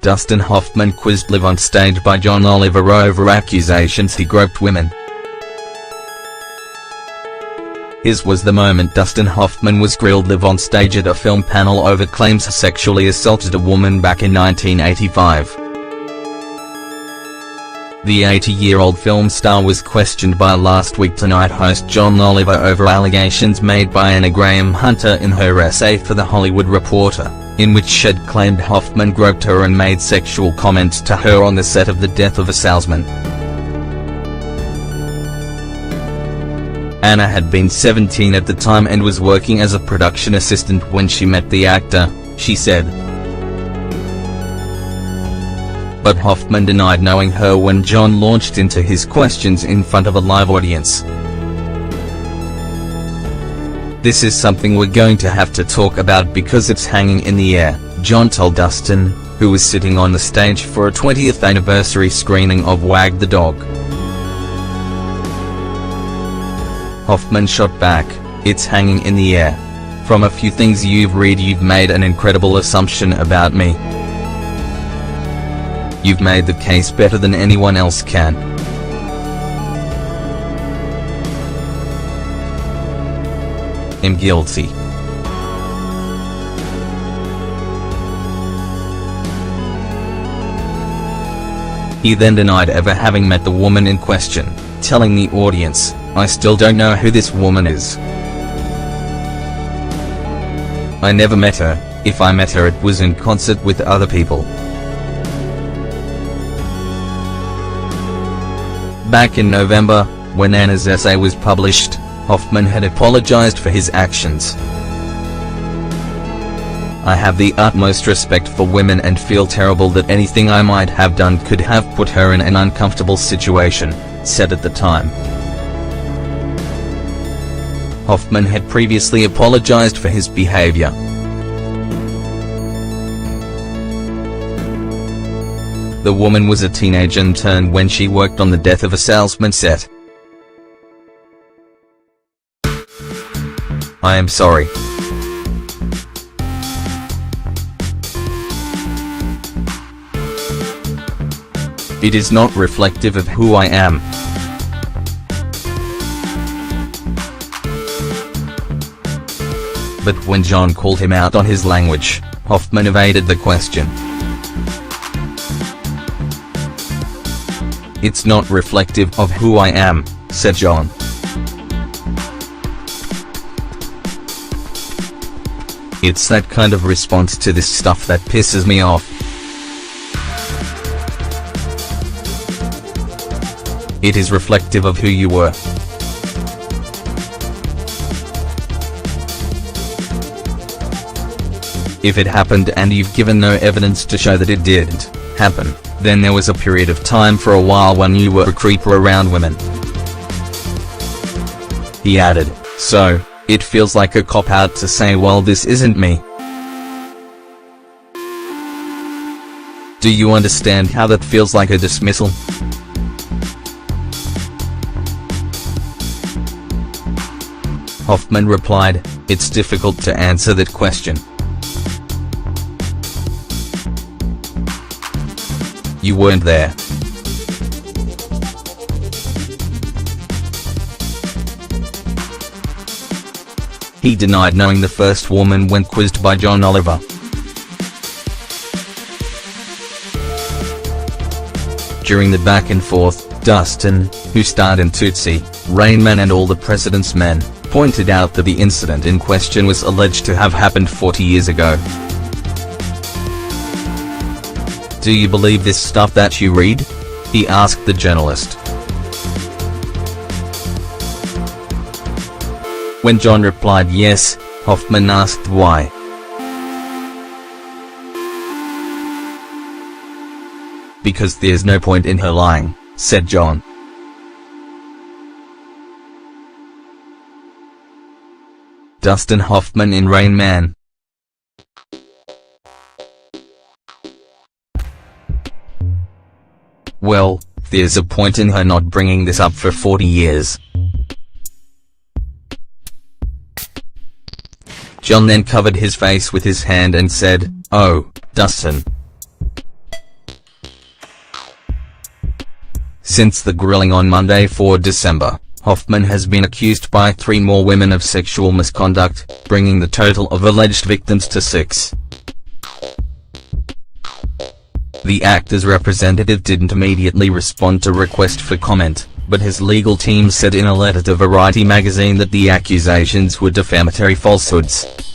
Dustin Hoffman quizzed live on stage by John Oliver over accusations he groped women. His was the moment Dustin Hoffman was grilled live on stage at a film panel over claims he sexually assaulted a woman back in 1985. The 80-year-old film star was questioned by Last Week Tonight host John Oliver over allegations made by Anna Graham Hunter in her essay for The Hollywood Reporter, in which she'd claimed Hoffman groped her and made sexual comments to her on the set of The Death of a Salesman. Anna had been 17 at the time and was working as a production assistant when she met the actor, she said. But Hoffman denied knowing her when John launched into his questions in front of a live audience. "This is something we're going to have to talk about because it's hanging in the air," John told Dustin, who was sitting on the stage for a 20th anniversary screening of Wag the Dog. Hoffman shot back, "It's hanging in the air. From a few things you've made an incredible assumption about me. You've made the case better than anyone else can. I'm guilty." He then denied ever having met the woman in question, telling the audience, "I still don't know who this woman is. I never met her. If I met her it was in concert with other people." Back in November, when Anna's essay was published, Hoffman had apologized for his actions. "I have the utmost respect for women and feel terrible that anything I might have done could have put her in an uncomfortable situation," said at the time. Hoffman had previously apologized for his behavior. The woman was a teenage intern when she worked on The Death of a Salesman set. "I am sorry. It is not reflective of who I am. But when John called him out on his language, Hoffman evaded the question. "It's not reflective of who I am," said John. "It's that kind of response to this stuff that pisses me off. It is reflective of who you were. If it happened and you've given no evidence to show that it didn't happen, then there was a period of time for a while when you were a creeper around women." He added, "So, it feels like a cop-out to say, well, this isn't me. Do you understand how that feels like a dismissal?" Hoffman replied, "It's difficult to answer that question. You weren't there." He denied knowing the first woman when quizzed by John Oliver. During the back and forth, Dustin, who starred in Tootsie, Rain Man and All the President's Men, pointed out that the incident in question was alleged to have happened 40 years ago. "Do you believe this stuff that you read?" he asked the journalist. When John replied yes, Hoffman asked why. "Because there's no point in her lying," said John. Dustin Hoffman in Rain Man. "Well, there's a point in her not bringing this up for 40 years. John then covered his face with his hand and said, "Oh, Dustin. Since the grilling on Monday, 4 December, Hoffman has been accused by 3 more women of sexual misconduct, bringing the total of alleged victims to 6. The actor's representative didn't immediately respond to request for comment, but his legal team said in a letter to Variety magazine that the accusations were defamatory falsehoods.